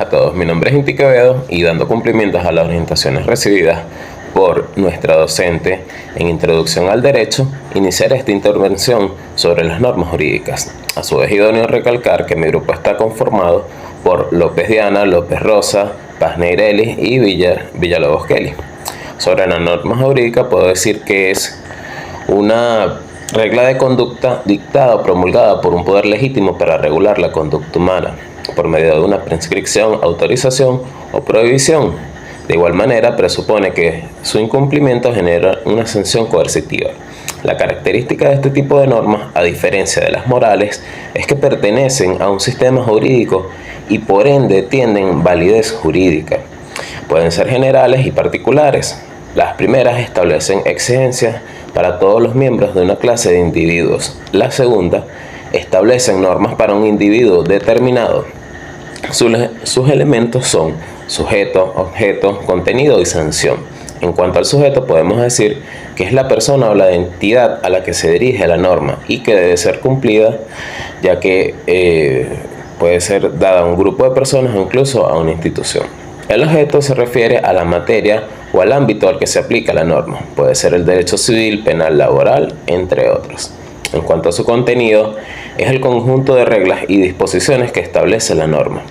A todos, mi nombre es Inti Quevedo y dando cumplimientos a las orientaciones recibidas por nuestra docente en Introducción al Derecho, iniciaré esta intervención sobre las normas jurídicas. A su vez, idóneo recalcar que mi grupo está conformado por López Diana, López Rosa, Paz Neireli y Villalobos Kelly. Sobre la norma jurídica puedo decir que es una regla de conducta dictada o promulgada por un poder legítimo para regular la conducta humana, por medio de una prescripción, autorización o prohibición. De igual manera, presupone que su incumplimiento genera una sanción coercitiva. La característica de este tipo de normas, a diferencia de las morales, es que pertenecen a un sistema jurídico y por ende tienen validez jurídica. Pueden ser generales y particulares. Las primeras establecen exigencias para todos los miembros de una clase de individuos. La segunda establecen normas para un individuo determinado. Sus elementos son sujeto, objeto, contenido y sanción. En cuanto al sujeto, podemos decir que es la persona o la entidad a la que se dirige la norma y que debe ser cumplida, ya que puede ser dada a un grupo de personas o incluso a una institución. El objeto se refiere a la materia o al ámbito al que se aplica la norma. Puede ser el derecho civil, penal, laboral, entre otros. En cuanto a su contenido, es el conjunto de reglas y disposiciones que establece la norma.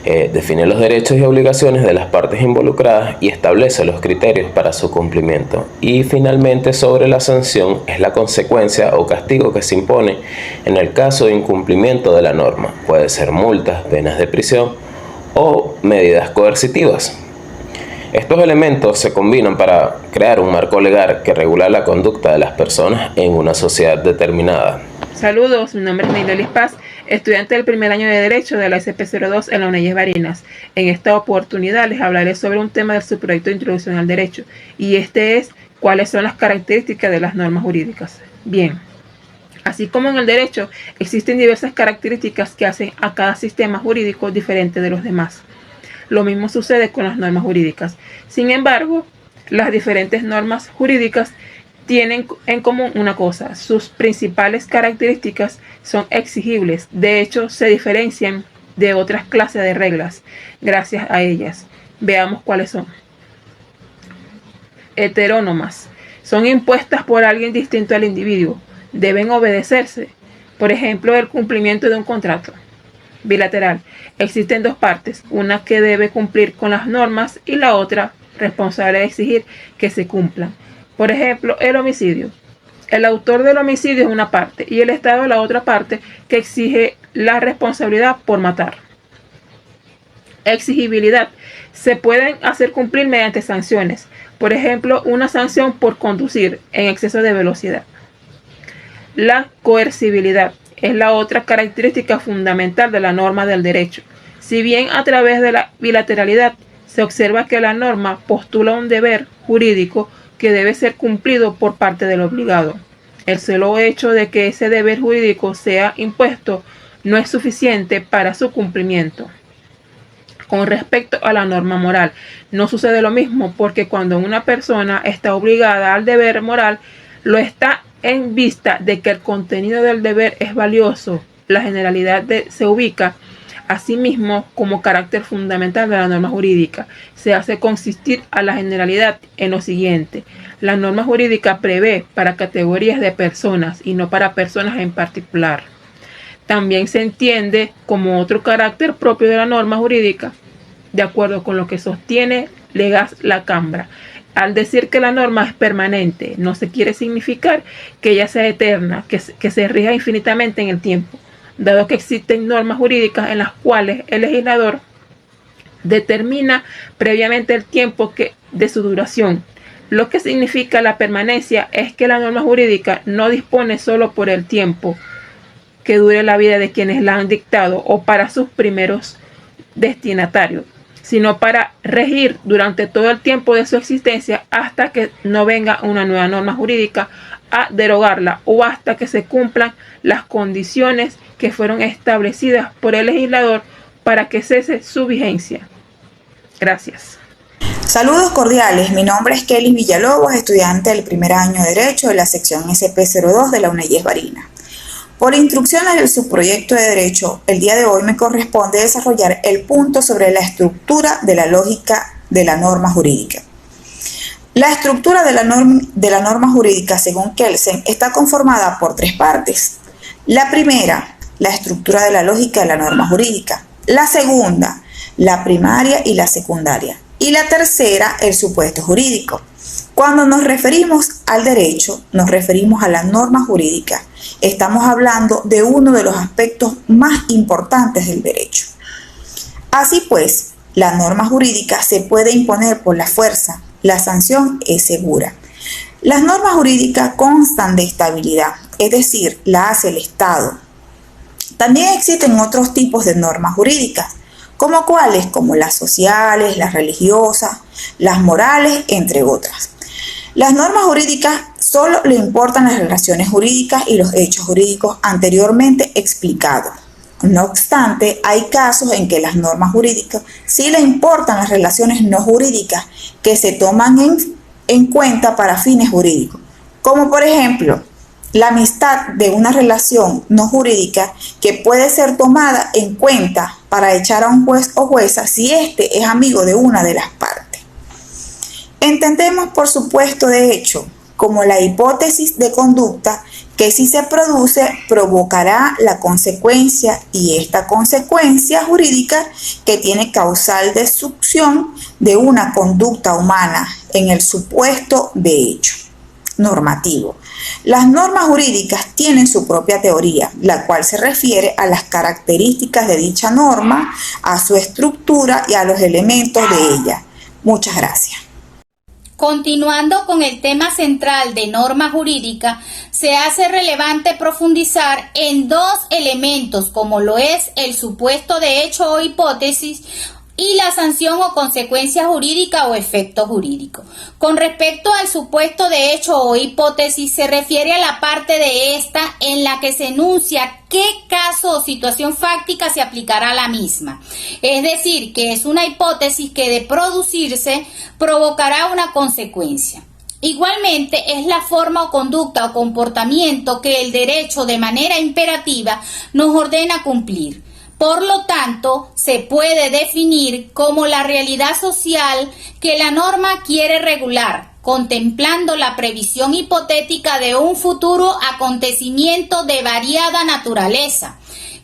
Define los derechos y obligaciones de las partes involucradas y establece los criterios para su cumplimiento. Y finalmente, sobre la sanción, es la consecuencia o castigo que se impone en el caso de incumplimiento de la norma. Puede ser multas, penas de prisión o medidas coercitivas. Estos elementos se combinan para crear un marco legal que regula la conducta de las personas en una sociedad determinada. Saludos, mi nombre es Neideli Paz, estudiante del primer año de Derecho de la SP02 en la UNEYES Barinas. En esta oportunidad les hablaré sobre un tema de su proyecto de Introducción al Derecho, y este es cuáles son las características de las normas jurídicas. Bien, así como en el derecho, existen diversas características que hacen a cada sistema jurídico diferente de los demás. Lo mismo sucede con las normas jurídicas. Sin embargo, las diferentes normas jurídicas tienen en común una cosa: sus principales características son exigibles. De hecho, se diferencian de otras clases de reglas gracias a ellas. Veamos cuáles son. Heterónomas. Son impuestas por alguien distinto al individuo. Deben obedecerse. Por ejemplo, el cumplimiento de un contrato. Bilateral. Existen dos partes, una que debe cumplir con las normas y la otra responsable de exigir que se cumplan. Por ejemplo, el homicidio. El autor del homicidio es una parte y el Estado es la otra parte que exige la responsabilidad por matar. Exigibilidad. Se pueden hacer cumplir mediante sanciones. Por ejemplo, una sanción por conducir en exceso de velocidad. La coercibilidad es la otra característica fundamental de la norma del derecho. Si bien a través de la bilateralidad se observa que la norma postula un deber jurídico que debe ser cumplido por parte del obligado, el solo hecho de que ese deber jurídico sea impuesto no es suficiente para su cumplimiento. Con respecto a la norma moral, no sucede lo mismo, porque cuando una persona está obligada al deber moral, lo está en vista de que el contenido del deber es valioso. La generalidad se ubica asimismo como carácter fundamental de la norma jurídica. Se hace consistir a la generalidad en lo siguiente: la norma jurídica prevé para categorías de personas y no para personas en particular. También se entiende como otro carácter propio de la norma jurídica, de acuerdo con lo que sostiene Legaz la Cambra. Al decir que la norma es permanente, no se quiere significar que ella sea eterna, que se rija infinitamente en el tiempo, dado que existen normas jurídicas en las cuales el legislador determina previamente el tiempo de su duración. Lo que significa la permanencia es que la norma jurídica no dispone solo por el tiempo que dure la vida de quienes la han dictado o para sus primeros destinatarios, sino para regir durante todo el tiempo de su existencia hasta que no venga una nueva norma jurídica a derogarla o hasta que se cumplan las condiciones que fueron establecidas por el legislador para que cese su vigencia. Gracias. Saludos cordiales, mi nombre es Kelly Villalobos, estudiante del primer año de Derecho de la sección SP02 de la UNEYES Barinas. Por instrucciones del subproyecto de derecho, el día de hoy me corresponde desarrollar el punto sobre la estructura de la lógica de la norma jurídica. La estructura de la norma jurídica, según Kelsen, está conformada por tres partes. La primera, la estructura de la lógica de la norma jurídica. La segunda, la primaria y la secundaria. Y la tercera, el supuesto jurídico. Cuando nos referimos al derecho, nos referimos a la norma jurídica. Estamos hablando de uno de los aspectos más importantes del derecho. Así pues, la norma jurídica se puede imponer por la fuerza. La sanción es segura. Las normas jurídicas constan de estabilidad, es decir, la hace el Estado. También existen otros tipos de normas jurídicas, como cuáles, como las sociales, las religiosas, las morales, entre otras. Las normas jurídicas solo le importan las relaciones jurídicas y los hechos jurídicos anteriormente explicados. No obstante, hay casos en que las normas jurídicas sí le importan las relaciones no jurídicas que se toman en cuenta para fines jurídicos, como por ejemplo, la amistad de una relación no jurídica que puede ser tomada en cuenta para echar a un juez o jueza si éste es amigo de una de las partes. Entendemos por supuesto de hecho como la hipótesis de conducta que si se produce provocará la consecuencia y esta consecuencia jurídica que tiene causal destrucción de una conducta humana en el supuesto de hecho normativo. Las normas jurídicas tienen su propia teoría, la cual se refiere a las características de dicha norma, a su estructura y a los elementos de ella. Muchas gracias. Continuando con el tema central de norma jurídica, se hace relevante profundizar en dos elementos como lo es el supuesto de hecho o hipótesis y la sanción o consecuencia jurídica o efecto jurídico. Con respecto al supuesto de hecho o hipótesis, se refiere a la parte de esta en la que se enuncia qué caso o situación fáctica se aplicará a la misma. Es decir, que es una hipótesis que de producirse provocará una consecuencia. Igualmente, es la forma o conducta o comportamiento que el derecho de manera imperativa nos ordena cumplir. Por lo tanto, se puede definir como la realidad social que la norma quiere regular, contemplando la previsión hipotética de un futuro acontecimiento de variada naturaleza,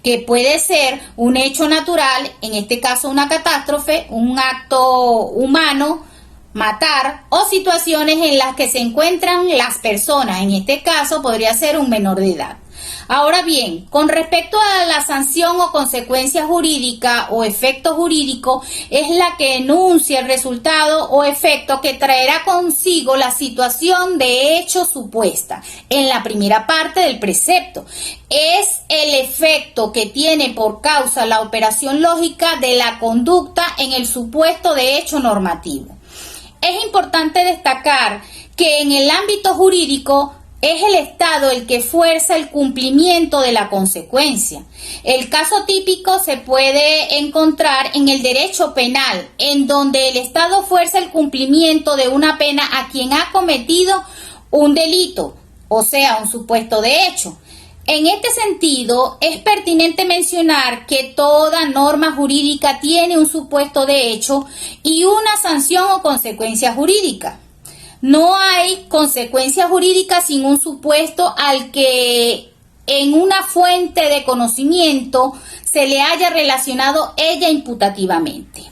que puede ser un hecho natural, en este caso una catástrofe, un acto humano, matar, o situaciones en las que se encuentran las personas, en este caso podría ser un menor de edad. Ahora bien, con respecto a la sanción o consecuencia jurídica o efecto jurídico, es la que enuncia el resultado o efecto que traerá consigo la situación de hecho supuesta en la primera parte del precepto. Es el efecto que tiene por causa la operación lógica de la conducta en el supuesto de hecho normativo. Es importante destacar que en el ámbito jurídico es el Estado el que fuerza el cumplimiento de la consecuencia. El caso típico se puede encontrar en el derecho penal, en donde el Estado fuerza el cumplimiento de una pena a quien ha cometido un delito, o sea, un supuesto de hecho. En este sentido, es pertinente mencionar que toda norma jurídica tiene un supuesto de hecho y una sanción o consecuencia jurídica. No hay consecuencia jurídica sin un supuesto al que en una fuente de conocimiento se le haya relacionado ella imputativamente.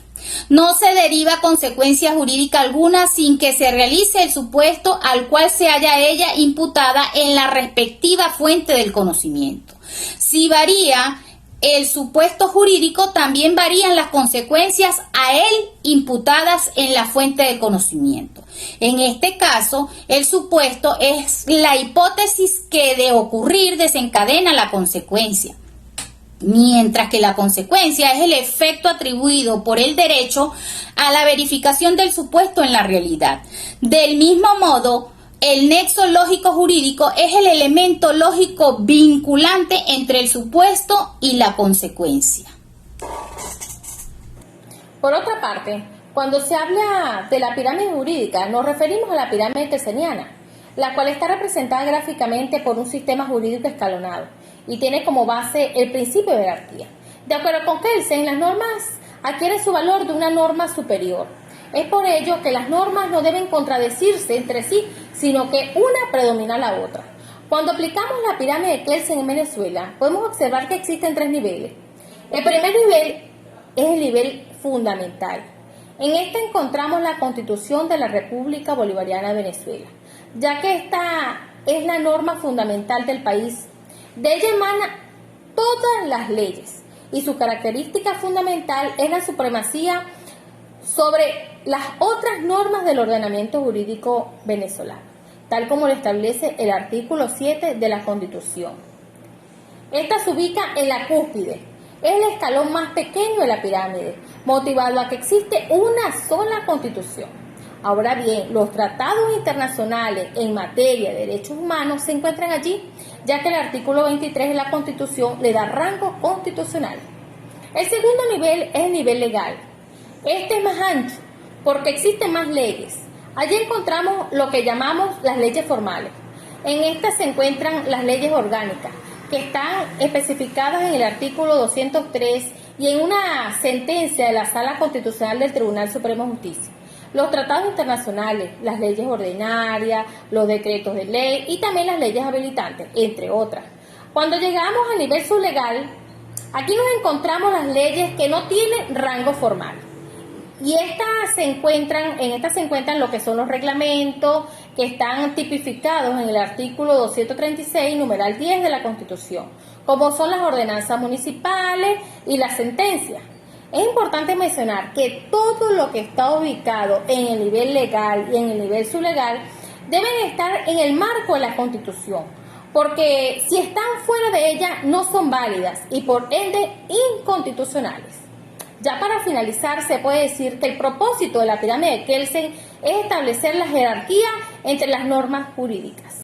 No se deriva consecuencia jurídica alguna sin que se realice el supuesto al cual se haya ella imputada en la respectiva fuente del conocimiento. Si varía el supuesto jurídico, también varían las consecuencias a él imputadas en la fuente del conocimiento. En este caso, el supuesto es la hipótesis que de ocurrir desencadena la consecuencia, mientras que la consecuencia es el efecto atribuido por el derecho a la verificación del supuesto en la realidad. Del mismo modo, el nexo lógico jurídico es el elemento lógico vinculante entre el supuesto y la consecuencia. Por otra parte, cuando se habla de la pirámide jurídica, nos referimos a la pirámide kelseniana, la cual está representada gráficamente por un sistema jurídico escalonado y tiene como base el principio de jerarquía. De acuerdo con Kelsen, las normas adquieren su valor de una norma superior. Es por ello que las normas no deben contradecirse entre sí, sino que una predomina a la otra. Cuando aplicamos la pirámide de Kelsen en Venezuela, podemos observar que existen 3 niveles. El primer nivel es el nivel fundamental. En este encontramos la Constitución de la República Bolivariana de Venezuela, ya que esta es la norma fundamental del país. De ella emanan todas las leyes y su característica fundamental es la supremacía sobre las otras normas del ordenamiento jurídico venezolano, tal como lo establece el artículo 7 de la Constitución. Esta se ubica en la cúspide, es el escalón más pequeño de la pirámide, motivado a que existe una sola Constitución. Ahora bien, los tratados internacionales en materia de derechos humanos se encuentran allí, ya que el artículo 23 de la Constitución le da rango constitucional. El segundo nivel es el nivel legal. Este es más ancho, porque existen más leyes. Allí encontramos lo que llamamos las leyes formales. En estas se encuentran las leyes orgánicas, que están especificadas en el artículo 203 y en una sentencia de la Sala Constitucional del Tribunal Supremo de Justicia. Los tratados internacionales, las leyes ordinarias, los decretos de ley y también las leyes habilitantes, entre otras. Cuando llegamos al nivel sublegal, aquí nos encontramos las leyes que no tienen rango formal. Y en estas se encuentran lo que son los reglamentos que están tipificados en el artículo 236, numeral 10 de la Constitución, como son las ordenanzas municipales y las sentencias. Es importante mencionar que todo lo que está ubicado en el nivel legal y en el nivel sublegal deben estar en el marco de la Constitución, porque si están fuera de ella no son válidas y por ende inconstitucionales. Ya para finalizar, se puede decir que el propósito de la pirámide de Kelsen es establecer la jerarquía entre las normas jurídicas.